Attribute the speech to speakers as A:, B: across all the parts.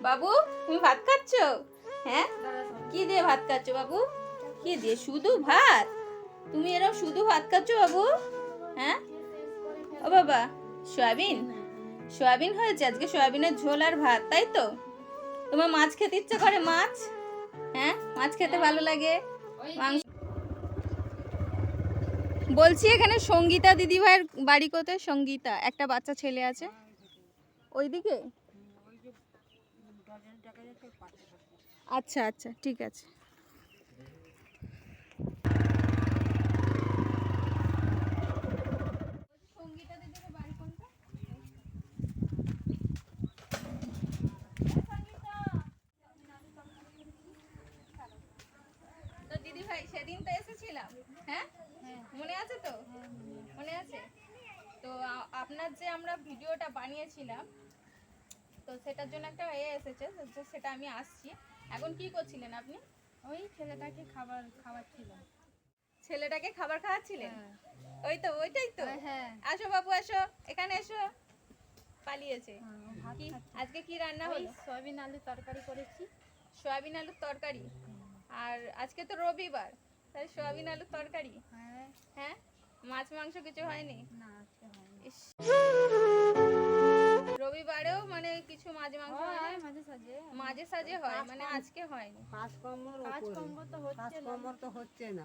A: বাবু তুমি ভাত খাচ্ছ? হ্যাঁ, কি দিয়ে ভাত খাচ্ছ বাবু? কি দিয়ে? শুধু ভাত? তুমি এরকম শুধু ভাত খাচ্ছ বাবু? হ্যাঁ ও বাবা, সয়াবিন সয়াবিন হয়েছে আজকে, সয়াবিনের ঝোল আর ভাত, তাই তো? তোমার মাছ খেতে ইচ্ছে করে? মাছ, হ্যাঁ মাছ খেতে ভালো লাগে, মাংস। বলছি এখানে সঙ্গীতা দিদিভাইয়ের বাড়ি কোথায়? সঙ্গীতা, একটা বাচ্চা ছেলে আছে ওইদিকে। আচ্ছা আচ্ছা, ঠিক আছে। সঙ্গীতা দিদির বাড়ি কোনটা? তো দিদি ভাই সেদিন তো এসেছিলাম, হ্যাঁ মনে আছে তো? মনে আছে তো? আপনার যে আমরা ভিডিওটা বানিয়েছিলাম, তো সেটার জন্য একটা এসেছে, সেটা আমি আসছি। এখন কি করছিলেন আপনি?
B: ওই ছেলেটাকে খাবার খাওয়াচ্ছিলাম।
A: ছেলেটাকে খাবার খাওয়াচ্ছিলেন? ওই তো, ওইটাই তো।
B: হ্যাঁ,
A: আসো বাবু, আসো এখানে এসো। পালিয়েছে। কি আজকে কি রান্না হলো?
B: সয়াবিন আলু তরকারি করেছি।
A: সয়াবিন আলুর তরকারি। আর আজকে তো রবিবার, তাই সয়াবিন আলুর তরকারি।
B: হ্যাঁ।
A: হ্যাঁ, মাছ মাংস কিছু হয়নি?
B: না, আজকে হয়নি।
A: ইস, রবিবারেও মানে কিছু মাছ মাংস হয় না?
B: মাঝে সাঝে
A: মাঝে সাঝে হয়, মানে আজকে হয়নি।
B: কাজকর্ম তো হচ্ছে না।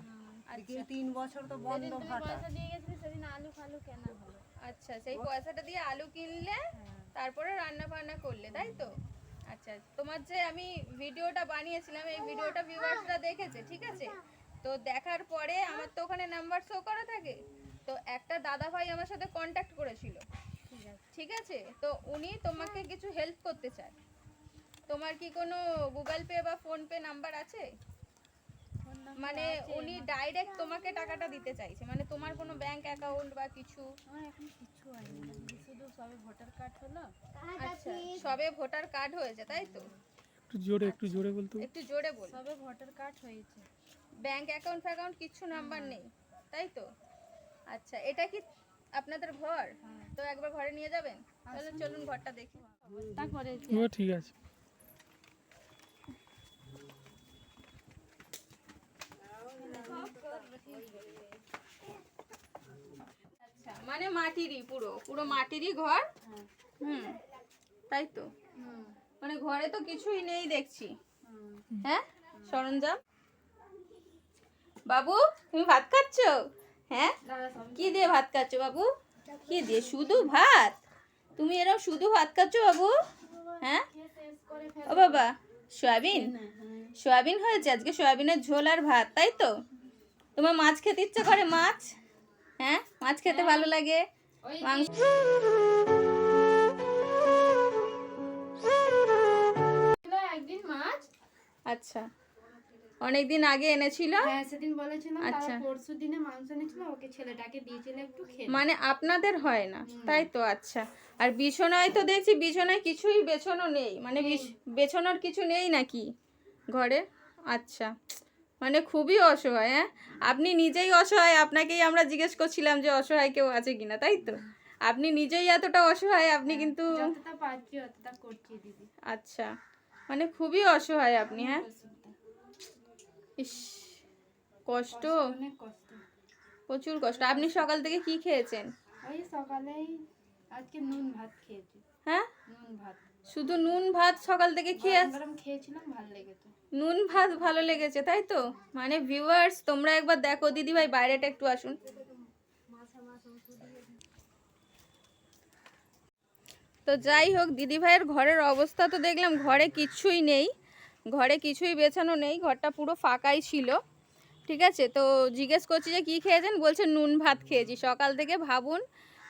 A: আচ্ছা
B: 3 বছর তো বন্ধ ভাটা। পয়সা দিয়ে গেছিলি সেদিন আলু ফালু কেনা হলো।
A: আচ্ছা, সেই পয়সাটা দিয়ে আলু কিনলে, তারপরে রান্না বান্না করলে, তাই তো? আচ্ছা, তোমার যে আমি ভিডিওটা বানিয়েছিলাম, এই ভিডিওটা ভিউয়ার্সরা দেখেছে, ঠিক আছে? তো দেখার পরে আমার তো ওখানে নাম্বার শো করা থাকে, তো একটা দাদা ভাই আমার সাথে কন্ট্যাক্ট করেছিল, ঠিক আছে? তো উনি তোমাকে কিছু হেল্প করতে চায়। তোমার কি কোনো গুগল পে বা ফোন পে নাম্বার আছে? মানে উনি ডাইরেক্ট তোমাকে টাকাটা দিতে চাইছে, মানে তোমার কোনো ব্যাংক অ্যাকাউন্ট বা কিছু?
B: আমার এখন কিছু হয়নি, শুধু সবে ভোটার কার্ড হলো।
A: আচ্ছা, সবে ভোটার কার্ড হয়েছে, তাই তো?
C: একটু জোরে বলতো।
A: একটু জোরে বল।
B: সবে ভোটার কার্ড হয়েছে।
A: ব্যাংক অ্যাকাউন্ট ফ্যাকাউন্ট কিছু নাম্বার নেই, তাই তো? আচ্ছা, এটা কি আপনাদের ঘর? তো একবার ঘরে নিয়ে যাবেন? তাহলে চলুন ঘরটা দেখি।
B: তারপরে
C: ঠিক আছে।
A: আচ্ছা, মানে মাটিরই, পুরো পুরো মাটিরই ঘর। হুম, তাই তো? মানে ঘরে তো কিছুই নেই দেখছি, হ্যাঁ সরঞ্জাম। বাবু তুমি ভাত খাচ্ছ? হ্যাঁ, কি দিয়ে ভাত খাচ্ছ বাবু? কি দিয়ে? শুধু ভাত? তুমি এরকম শুধু ভাত খাচ্ছ বাবু? হ্যাঁ ও বাবা, সয়াবিন সয়াবিন হয়েছে আজকে, সয়াবিনের ঝোল আর ভাত, তাই তো? তোমার মাছ খেতে ইচ্ছে করে? মাছ, হ্যাঁ মাছ খেতে ভালো লাগে, মাংস।
B: একদিন মাছ,
A: আচ্ছা, অনেকদিন আগে এনেছিল।
B: হ্যাঁ সেদিন বলেছিলাম।
A: আচ্ছা,
B: পরশু দিনে মাংস এনেছিল, ওকে ছেলেটাকে দিয়েছিল একটু খেয়ে।
A: মানে আপনাদের হয় না, তাই তো? আচ্ছা, আর বিছানায় তো দেখছি, বিছানায় কিছুই বেছানো নেই, মানে বেছানোর কিছু নেই নাকি ঘরে? আচ্ছা, মানে খুবই অসহায়। হ্যাঁ, আপনি নিজেই অসহায়, আপনাকেই আমরা জিজ্ঞেস করছিলাম যে অসহায় কেউ আছে কিনা, তাই তো? আপনি নিজেই এতটা অসহায়, আপনি কিন্তু
B: যতটা পাচ্ছি অতটা করছি দিদি।
A: আচ্ছা, মানে খুবই অসহায় আপনি। হ্যাঁ, ইস, কষ্ট,
B: অনেক কষ্ট,
A: প্রচুর কষ্ট। আপনি সকাল থেকে কি খেয়েছেন?
B: ওই সকালেই আজকে নুন ভাত খেয়েছি।
A: হ্যাঁ,
B: নুন ভাত,
A: শুধু নুন ভাত সকাল থেকে খেয়ে
B: গরম খেয়েছিলাম, ভালো লেগেছে।
A: নুন ভাত ভালো লেগেছে, তাই তো? মানে ভিউয়ার্স তোমরা একবার দেখো, দিদি ভাই বাইরেটা একটু আসুন। তো যাই হোক, দিদি ভাইয়ের ঘরের অবস্থা তো দেখলাম, ঘরে কিছুই নেই, ঘরে কিছুই বেছানো নেই, ঘরটা পুরো ফাঁকাই ছিল, ঠিক আছে? তো জিজ্ঞেস করছি যে কি খেয়েছেন, বলছে নুন ভাত খেয়েছি সকাল থেকে। ভাবুন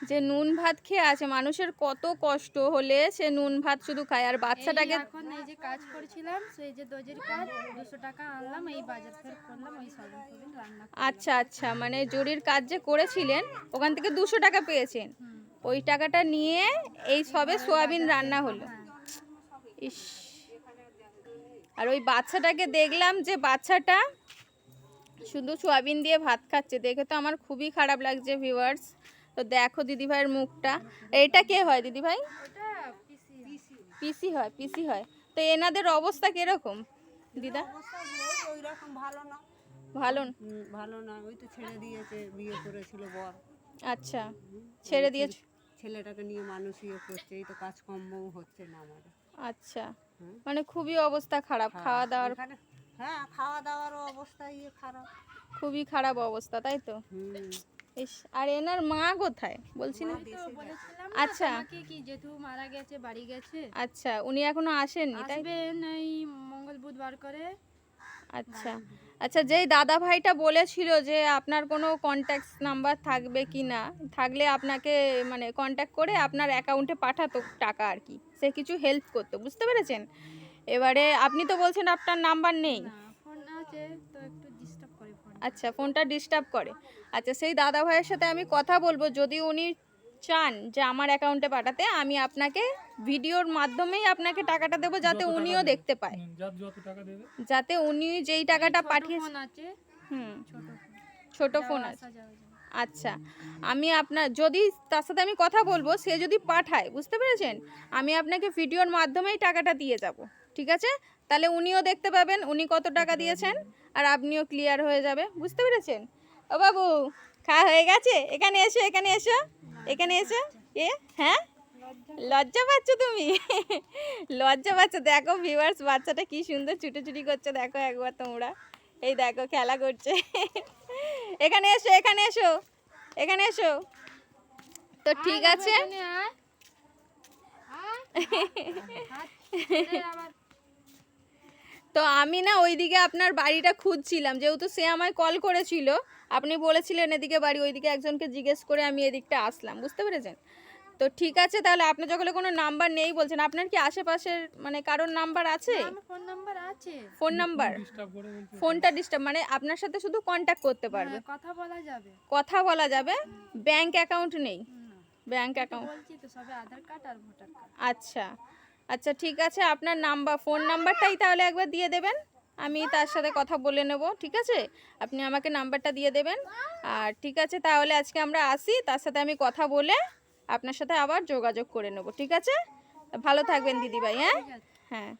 A: যে নুন ভাত খেয়ে আছে, মানুষের কত কষ্ট হলে সে নুন ভাত শুধু খায়। আর বাচ্চাটাকে
B: এখন এই যে কাজ করছিলাম, সেই যে দর্জির কাজ, 200 টাকা আনলাম, এই বাজার ফের করলাম, ওই সয়াবিন রান্না।
A: আচ্ছা আচ্ছা, মানে জরির কাজ যে করেছিলেন ওখান থেকে 200 টাকা পেয়েছেন, ওই টাকাটা নিয়ে এই সবে সোয়াবিন রান্না হলো। ইস, আর ওই বাচ্চাটাকে দেখলাম যে বাচ্চাটা শুধু সোয়াবিন দিয়ে ভাত খাচ্ছে, দেখে তো আমার খুবই খারাপ লাগছে ভিউয়ার্স। তো দেখো দিদিভাইয়ের মুখটা। এইটা কে হয় দিদিভাই?
B: ওটা
A: পিসি হয়, পিসি হয়। তো এনাদের অবস্থা কিরকম দিদা?
D: অবস্থা ওই রকম ভালো না।
A: ভালো
D: ভালো না, ওই তো ছেড়ে দিয়েছে, বিয়ে করেছিল বর।
A: আচ্ছা, ছেড়ে দিয়েছ।
D: ছেলেটাকে নিয়ে মানুষ ইয়ে করছে, এই তো কাজকর্মও হচ্ছে না আমাদের।
A: আচ্ছা, মানে খুবই অবস্থা খারাপ, খাওয়া দাওয়ার
D: এখানে হ্যাঁ, খাওয়া দাওয়ারও অবস্থা ইয়ে খারাপ।
A: খুবই খারাপ অবস্থা, তাই তো? ইস, আর এনার মা কোথায় বলছি না?
B: তো বলেছিলাম না
A: আচ্ছা।
B: তোমাকে কি জেঠু মারা গেছে, বাড়ি গেছে,
A: আচ্ছা, উনি এখনো আসেননি, তাই?
B: আসবেন এই মঙ্গল বুধবার করে।
A: আচ্ছা আচ্ছা, যেই দাদা ভাইটা বলেছিল যে আপনার কোনো কন্ট্যাক্ট নাম্বার থাকবে কি না, থাকলে আপনাকে মানে কন্ট্যাক্ট করে আপনার অ্যাকাউন্টে পাঠাতো টাকা আর কি, সে কিছু হেল্প করতো, বুঝতে পেরেছেন? এবারে আপনি তো বলছেন আপনার নাম্বার নেই।
B: না, ফোন আছে তো একটু ডিস্টার্ব করে ফোন।
A: আচ্ছা, ফোনটা ডিস্টার্ব করে। আচ্ছা, সেই দাদা ভাইয়ের সাথে আমি কথা বলবো, যদি উনি চান যে আমার অ্যাকাউন্টে পাঠাতে, আমি আপনাকে ভিডিওর মাধ্যমেই আপনাকে টাকাটা দেবো, যাতে
C: যত টাকা
A: উনিও
C: দেবে।
A: দেখতে পায়,
C: যত টাকা দেবে।
A: যাতে উনি যেই টাকাটা পাঠিয়েছে।
B: ফোন আছে,
A: হুম,
B: ছোট ফোন,
A: ছোট ফোন
B: যাওয়া
A: আছে।
B: আসা যাওয়া যাবে।
A: আচ্ছা, আমি আপনার যদি তার সাথে আমি কথা বলবো, সে যদি পাঠায়, বুঝতে পেরেছেন, আমি আপনাকে ভিডিওর মাধ্যমেই টাকাটা দিয়ে যাব, ঠিক আছে? তাহলে উনিও দেখতে পাবেন উনি কত টাকা দিয়েছেন, আর আপনিও ক্লিয়ার হয়ে যাবে, বুঝতে পেরেছেন? ও বাবু, খাওয়া হয়ে গেছে? এখানে এসো, এখানে এসো, এখানে এসো। এ হ্যাঁ, লজ্জা পাচ্ছ তুমি? লজ্জা পাচ্ছ? দেখো ভিউয়ার্স, বাচ্চাটা কি সুন্দর ছুটোছুটি করছে, দেখো একবার তোমরা, এই দেখো খেলা করছে। এখানে এসো, এখানে এসো, এখানে এসো। তো ঠিক আছে,
B: এখানে আয়, হাত ছেড়ে আবার
A: তো আমি না ওইদিকে আপনার বাড়িটা খুঁজছিলাম, যেহেতু সে আমায় কল করেছিল, আপনি বলেছিলেন এদিকে বাড়ি, ওইদিকে একজনকে জিজ্ঞেস করে আমি এদিকটা আসলাম, বুঝতে পেরেছেন? তো ঠিক আছে, তাহলে আপনার যখন কোনো নাম্বার নেই বলছেন, আপনার কি আশেপাশের মানে কারোর নাম্বার আছে?
B: আমার ফোন নাম্বার আছে,
A: ফোন নাম্বার?
C: ডিস্টার্ব করে বলতে।
A: ফোনটা ডিস্টার্ব মানে আপনার সাথে শুধু কন্ট্যাক্ট করতে পারবে,
B: হ্যাঁ, কথা বলা যাবে।
A: কথা বলা যাবে, ব্যাংক অ্যাকাউন্ট নেই?
B: না,
A: ব্যাংক
B: তো
A: অ্যাকাউন্ট,
B: বলছি তো সবে আধার কার্ড আর ভোটার কার্ড।
A: আচ্ছা আচ্ছা, ঠিক আছে, আপনার নাম্বার, ফোন নাম্বারটাই তাহলে একবার দিয়ে দেবেন, আমি তার সাথে কথা বলে নেব, ঠিক আছে? আপনি আমাকে নাম্বারটা দিয়ে দেবেন। আর ঠিক আছে, তাহলে আজকে আমরা আসি, তার সাথে আমি কথা বলে আপনার সাথে আবার যোগাযোগ করে নেব, ঠিক আছে? ভালো থাকবেন দিদিভাই, হ্যাঁ
B: ঠিক আছে।
A: হ্যাঁ।